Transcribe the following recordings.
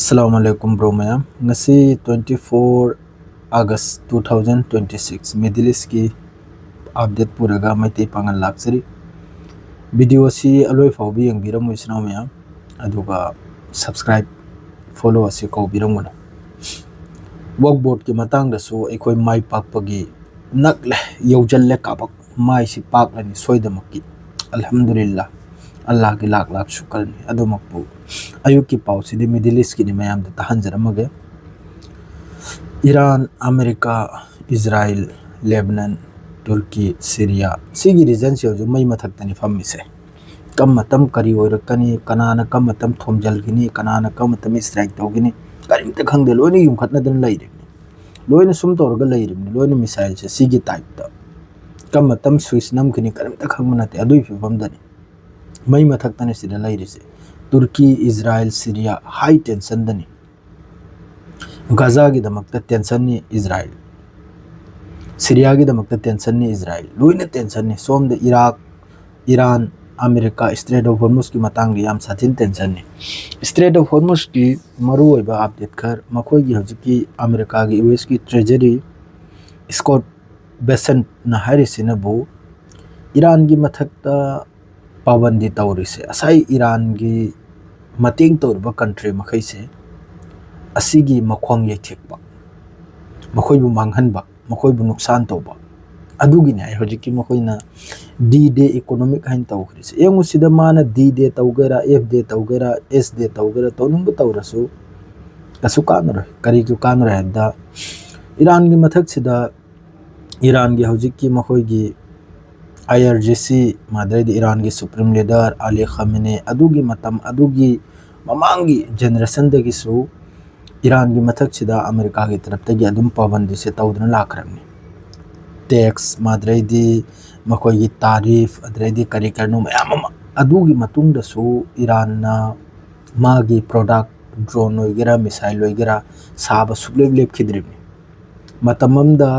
Assalamualaikum bro ma'am ngasi 24 August 2026 Middle East की update puraga maitei pangal laksari video si aloi fawbi yengbiram isna ma'am aduga subscribe follow asi ko biramuna workboard ki matang da so ekoi mai pakpagi nakle yaujalle kabak mai si paklani soidamakki alhamdulillah Allah की लाख लाख शुक्र ने अदुमकपु अयुक की पाउसी दि middle east की नि मयाम द तहंजरमगे Iran America Israel Lebanon तुर्की सीरिया सिगी रीजन से जो मई मथक तनि फम्मिसे कम मतम करी ओरकनी कनाना कम मतम थोमजलगिनी कनाना कम मतम स्ट्राइक तोगिनी करिमते खंगदे लोनी युमखतना दन लैरिनी लोयन सुम तोरगा लैरिनी लोयन मिसाइल से सिगी टाइप द कम मतम स्विस नमखनी करिमते खंगमनते अदुइ फिफम दनि मई मथक्तने सिदा लैरिसे तुर्की इजराइल सीरिया हाई टेंशन दनी गाजा की दमकता टेंशन नि इजराइल सीरिया की दमकता टेंशन नि इजराइल लोइने टेंशन नि सोम द Iraq Iran America strait of Hormuz की मतंग याम साथिन टेंशन नि स्ट्रेट ऑफ हॉर्मुज की मरु ओइबा अपडेट कर मखोय की हजकी अमेरिका की यूएस की ट्रेजरी स्कॉट बेसेंट ना हारिसिनबु ईरान की मथक्ता पाबंदी तौरिसे असाई ईरान की मतेंग तौरबा कंट्री मखैसे असिगी मखोंग येथेकबा मखोयबु मांगहनबा मखोयबु नुकसान तौबा अदुगिने आइ हजिकी मखोयना डी डे इकोनॉमिक हाइन तौखरिसे एंगुसिदा माना डी डे तौगेरा एफ डे तौगेरा एस डे तौगेरा तौनुंगबु तौरसु कसु कानरो करिजु कानरो हदा ईरान की मथकसिदा ईरान की हजिकी मखोयगी IRGC मादरदी ईरान की सुप्रीम लीडर अली खमेनी अदुगी मतम अदुगी ममांगी जनरेशन दगिसु ईरान की मथकसिदा अमेरिका की तरफ तगी अदुम पाबंदी से तौदन लाखरमनी टैक्स मादरदी मखोयगी तारीफ अदरदी करी करनु मयाम अदुगी मतुंगदसु ईरान ना मागी प्रोडक्ट ड्रोन वगैरह मिसाइल वगैरह साब सुबलेब लेब खिद्रिमनी मतममदा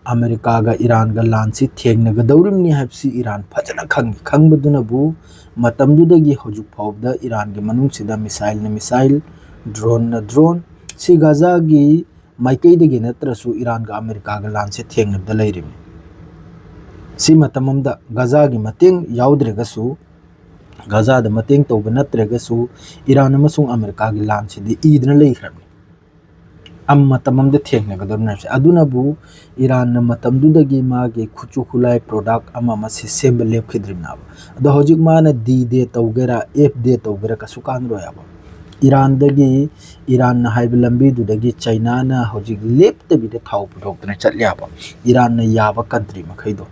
अमेरिका गा ईरान गा लांसी थेंगनगदौरिमनी हाबसी ईरान फजना खंगबदुनबु मतमदुदगी हजु फावदा ईरान के मनुंगसिदा मिसाइल ड्रोन न ड्रोन सी गाजा गी माइकैदगी नत्रसु ईरान गा अमेरिका गा लांसी थेंगनबदा लैरिमनी सी मतममदा गाजा गी मतेंग याउद्रेगसु गाजा द मतेंग तौब नत्रेगसु ईरान अमसुंग अमेरिका गी लांसी दि ईदन लैखरमनी अम मतमम द थेंगनगदरना अदुनबु ईरान न मतमदुदगी मागे खुचु खुलाई प्रोडक्ट अमा मसे सेम्ब लेपखिद्रिमनाब अदो हजिक माना डी डे तौगेरा एफ डे तौगेरा कसु कानरोयाबा ईरान दगी ईरान न हाइब लंबी दुदगी चाइना न हजिक लेपतबिद थाव पुथोक्तने चल्याबा ईरान न याबा कंट्री मखैदो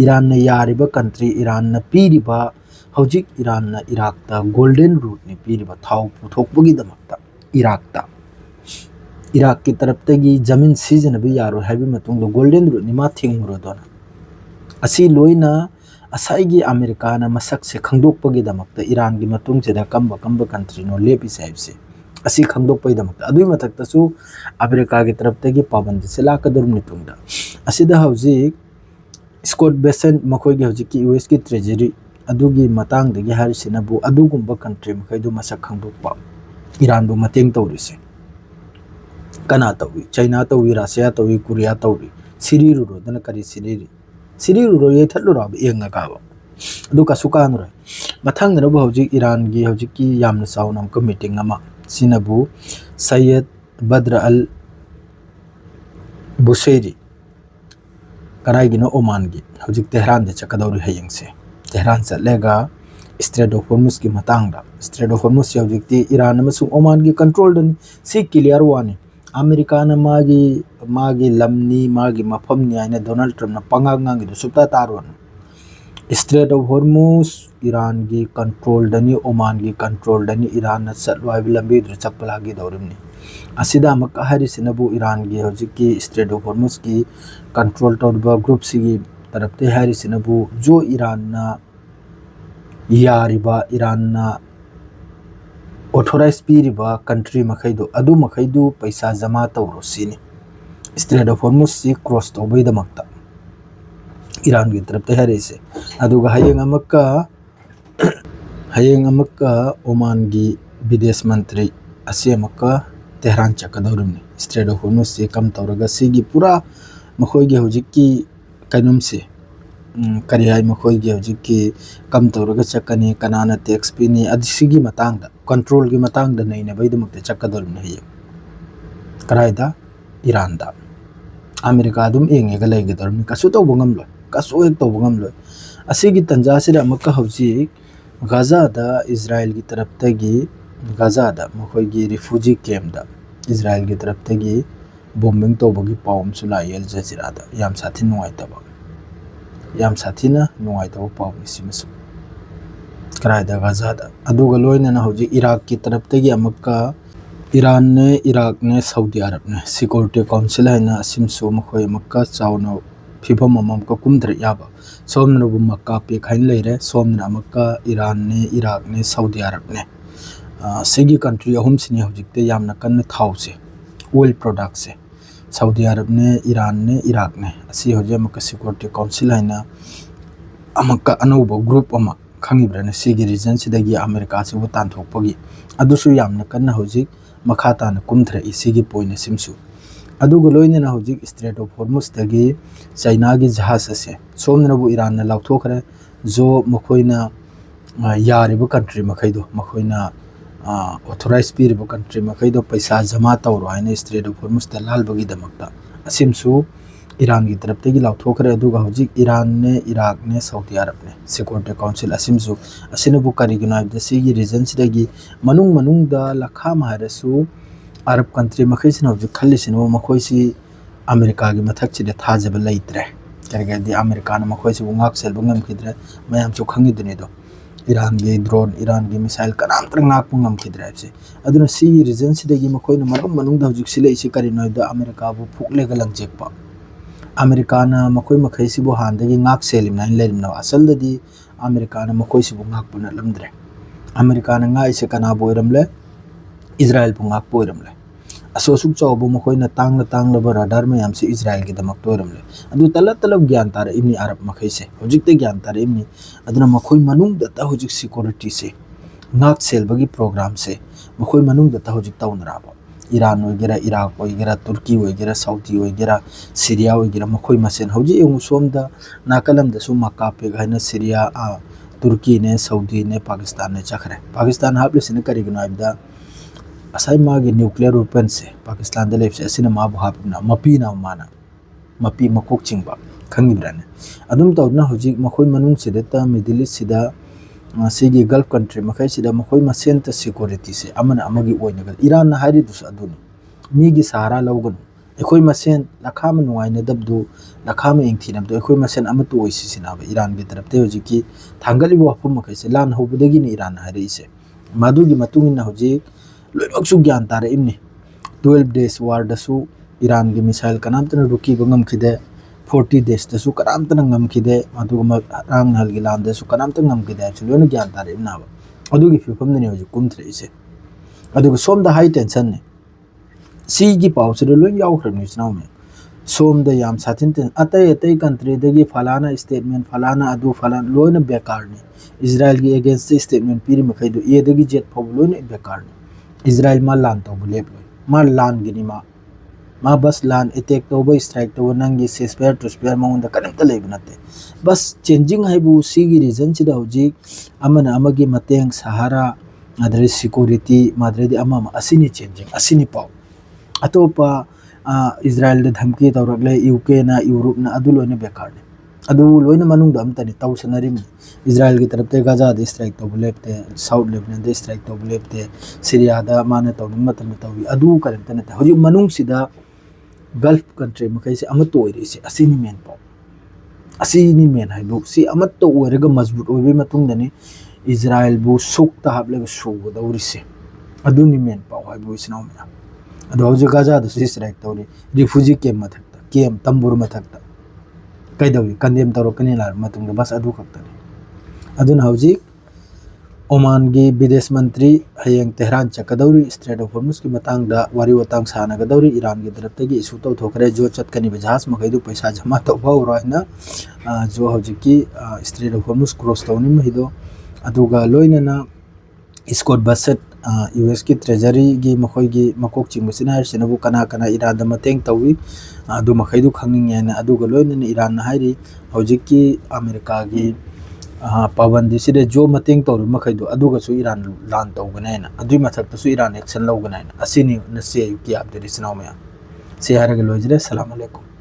ईरान न यारिबा कंट्री ईरान न पीरिबा हजिक ईरान न इराक ता गोल्डन रूट ने पीरिबा थाव पुथोकबगी दमकता इराक की तरफ तगी जमीन सीजनबी यारो हैबी मतुंग गोल्डन रूट निमा थिंगरोदोना असी लोइना असाइगी अमेरिका ना मसक से खंगदोकपगी दमकता ईरान की मतुंग सेदा कंब कंट्री नो लेपि साइब से असी खंगदोकपगी दमकता अदुई मतकतसु अमेरिका की तरफ तगी पाबंदी से लाकदरुम नितुंगदा असिदा हौजिक स्कॉट बेसेंट मखोयगी हौजिक यूएस की ट्रेजरी अदुगी मतंग दगी हारिसिनबु अदुगुंबा कंट्री मखैदु मसक खंगदोकपा ईरान बु मतेंग तौरिसे कना तौवी चाइना तौवी रशिया तौवी कोरिया तौवी सिरिरुरो दन करी सिरिरुरो ये थल्लुरो अब एंगा काबो अदु का सुकानुरो मथंग नरबो हौजिक ईरान की हौजिक की यामना साउनम को मीटिंग अमा सिनबु सैयद बद्र अल बुशैरी कराइगिनो ओमान की हौजिक तेहरान दे चकदौरी हयंग से तेहरान चलेगा स्ट्रेट ऑफ हॉर्मुज की मतंगदा स्ट्रेट ऑफ हॉर्मुज से हौजिक ती ईरान अमसुंग ओमान की कंट्रोल दन सी क्लियर वानी अमेरिका न मागी लमनी मागी मफमनी आइना डोनाल्ड ट्रम्प न पंगांगांगी दो सुप्ता तारोन स्ट्रेट ऑफ हॉर्मुज ईरान की कंट्रोल दनी ओमान की कंट्रोल दनी ईरान न सलवाइब लंबी दो चप्पलागी दौरिमनी असिदा मक हारिसिनबु ईरान की हौजिकी स्ट्रेट ऑफ हॉर्मुज की कंट्रोल तौरबा ग्रुप सिगी तरफते हारिसिनबु जो ईरान न यारिबा ईरान न ऑथोराइज पीरिबा कंट्री मखैदो अदु मखैदु पैसा जमा तौरो सिनी स्ट्रेट ऑफ हॉर्मुज सी क्रॉस तौबई दमकता ईरान की तरफ ते हरेसे अदुगा हयेंग अमक्का ओमान की विदेश मंत्री असेमका तेहरान चकदौरमने स्ट्रेट ऑफ हॉर्मुज से कम तौरगा सिगी पूरा मखोइगे हुजिकी कैनुम से करी हाई मखोइगे हुजिकी कम तौरगा चकनी कनाना टैक्स पीनी अदिसिगी मतांगदा कंट्रोल की मतांगदा नहीं ने बैदमक्ते चकदौरमने है कराइदा ईरान दा अमेरिका दुम एंगेगा लेगदौरमने कसु तौबो ngamlo कसु एक तौबो ngamlo असिगी तंजा से अमका हुजिक गाजा दा इजराइल की तरफ तगी गाजा दा मखोइगी रिफ्यूजी कैंप दा इजराइल की तरफ तगी बॉम्बिंग तौबगी पावम सुलाई अल जजीरा दा याम साथी नुआइतबा याम साथीना नुआइतबा पावम सिमसु कराइदा गाजा दा अदुगा लोइना हुजिक इराक की तरफ तगी अमका ईरान ने इराक ने सऊदी अरब ने सिक्योरिटी काउंसिल है ना सिमसु मखोय मक्का चाउनो फिफम अमका कुमद्र याबा सोमनबु मक्का पे खाइन लेरे सोमना मक्का ईरान ने इराक ने सऊदी अरब ने सेगी कंट्री अहुम सिने हुजिकते यामना कन्न थाउ से ऑयल प्रोडक्ट से सऊदी अरब ने इरान ने इराक ने असी होजे मक्का सिक्योरिटी काउंसिल है ना अमका अनोबो ग्रुप अमा खंगिब्रने सिगी रीजन सिदगी अमेरिका से वो तानथोकपगी अदुसु यामना कन्न हुजिक मखातान कुमथ्रे इसिगी पॉइंट सिमसु अदुगो लोइना हुजिक स्ट्रेट ऑफ हॉर्मुज तगी चाइना की जहाज से सोमनबु ईरान ने लाउथोखरे जो मखोइना यारिबो कंट्री मखैदो मखोइना ऑथराइज पीरिबो कंट्री मखैदो पैसा जमा तौरो हाइना स्ट्रेट ऑफ हॉर्मुज त लालबगी दमकता असिमसु ईरान की तरफ तगी लाउथोखरे अदुगा हुजिक ईरान ने इराक ने सऊदी अरब ने सिक्योरिटी काउंसिल असिमसु असिनबु करिगिनो हाइबदे सिगी रीजन सिदगी मनुंग मनुंग दा लखा मारसु अरब कंट्री मखैसिन हुजिक खल्लिसिनो मखोइसी अमेरिका की मथक्सिदे थाजब लैत्रे करगदि अमेरिका न मखोइसी उंगाक सेल बंगम खिद्रे मयाम चो खंगिदने दो ईरान की ड्रोन ईरान की मिसाइल कनाम तरंग नाक पंगम खिद्रे से अदुना सी रीजन सिदगी मखोइना मनुंग मनुंग दा हुजिक सिले इसी करिनो दा अमेरिका बु फुकले गलंग जेकपा अमेरिका न मखोइ मखैसी बु हांदगी नाक सेलिम नाइन लेरिम न असलददी अमेरिका न मखोइसी बु नाक पुना लमद्रे अमेरिका न nga ise kana boiramle Israel पुंगाक पोइरमले असोसुक चौबो मखोइना तांग radar में यामसे इजराइल की दमक तोरमले अदु तलब ज्ञान तार इमनी अरब मखैसे हुजिकते ज्ञान तार इमनी अदुना मखोइ मनुंग दता हुजिक सिक्योरिटी से नाक सेलबगी प्रोग्राम से मखोइ मनुंग दता हुजिक तौनराबो ईरान वगैरह इराक वगैरह तुर्की वगैरह सऊदी वगैरह सीरिया वगैरह मखोइ मसेन हुजि एउ सोमदा नाकलम दसु मक्का पे गहना सीरिया तुर्की ने सऊदी ने पाकिस्तान ने चखरे पाकिस्तान हाबले सिने करिगनो आइबदा असai मागी न्यूक्लियर वेपन से पाकिस्तान दे लेफ्ट से असिना माबु हापना मपी ना माना मपी मकोक चिंगबा खंगिब्राने अदुम तौना हुजिक मखोइ मनुंग सिदता मिडिल ईस्ट सिदा सिगी गल्फ कंट्री मखै सिदा मखोइ मसेंट सिक्योरिटी से अमना अमगी ओइनगा ईरान ना हारि दुस अदुनी मीगी सहारा लौगन एखोइ मसेन लखाम नुवाइने दबदु लखाम इंथिनम तो एखोइ मसेन अमतु ओइसि सिनाबा ईरान की तरफ ते हुजिकी थांगलिबो हफम मखै से लान होबदगी नि ईरान हारि से मादुगी मतुंगिना हुजिक लोइमक्सु ज्ञान तारे इमनी 12 days वार दसु ईरान की मिसाइल कनामतन रुकी बंगम खिदे 40 days दसु कनामतन ngam खिदे अदुगम रांग हलगी लान दसु कनामतन ngam खिदे छ लोइन ज्ञान तारे इमनाबा अदुगी फिफम ने होजु कुमथ्रे इसे अदुग सोम द हाई टेंशन ने सी की पाउ से लोइन याव खरनि सनाव में सोम द याम साथिन तेन अतै कंट्री दगी फलाना स्टेटमेंट फलाना अदु फलाना लोइन बेकार ने इजराइल की अगेंस्ट स्टेटमेंट पीरी मखैदु ए दगी जेट फब लोइन बेकार ने इजराइल मा लान तो बुलेब मा लान गिनी मा बस लान अटैक तो स्ट्राइक तो नंगी सेस्पेयर टू स्पेयर माउंड कनम त लेब नते बस चेंजिंग हाइबु सिगी रीजन सिदा हुजिक अमना अमगी मतेंग सहारा अदरे सिक्योरिटी माद्रेदी अमा असिनी चेंजिंग असिनी पाउ अतोपा इजराइल द धमकी तौरगले यूके ना यूरोप ना अदु लोने बेकार ने अदु लोइना मनुंग दम तनी तौसनरिम इजराइल की तरफ ते गाजा दे स्ट्राइक तो बुलेपते साउथ लेबनान दे स्ट्राइक तो बुलेपते सीरिया दा माने तो मतन तौवी अदु करन तने हुजु मनुंग सिदा गल्फ कंट्री मखै से अमत ओइरे से असिनी मेन पाउ असिनी मेन हाइबु सी अमत तो ओइरेगा मजबूत ओइबे मतुंग दने इजराइल बु सुक ता हाबले सु दौरी से अदुनी मेन पाउ हाइबु इसनाव में अदु हुजु गाजा दे स्ट्राइक तौरी रिफ्यूजी कैंप मथकता कैंप तंबुर मथकता कैदवी कंदेम तौरकनी लार मतुंग बस अदु खक्तने अदुना हुजिक ओमान की विदेश मंत्री हयेंग तेहरान चकदौरी स्ट्रेट ऑफ हॉर्मुज की मतंग दा वारी वतंग सानगदौरी ईरान की तरफ तगी इशू तो थोकरे जो चतकनी बजहाज मखैदु पैसा जमा तो भौराइना जो हुजिकी स्ट्रेट ऑफ हॉर्मुज क्रॉस तौनी महिदो अदुगा लोइनना स्कॉट बसेट US की ट्रेजरी की मखोई मकोक चिंगबसिना हाइरसिनबु कना कना इरान दा मतेंग तवी अदु मखैदु खंगिंग याना अदुगा लोइनना इरान हाइरि हौजिककी अमेरिका की पाबंदी सिदे जो मतेंग तौर मखैदु अदुगासु इरान लान तौगनायना अदुई मथक्तसु इरान एक्शन लौगनायना असिनी नसे युकी अपडेट इसनाउ मया से हारगा लोइजरे। अस्सलाम वालेकुम।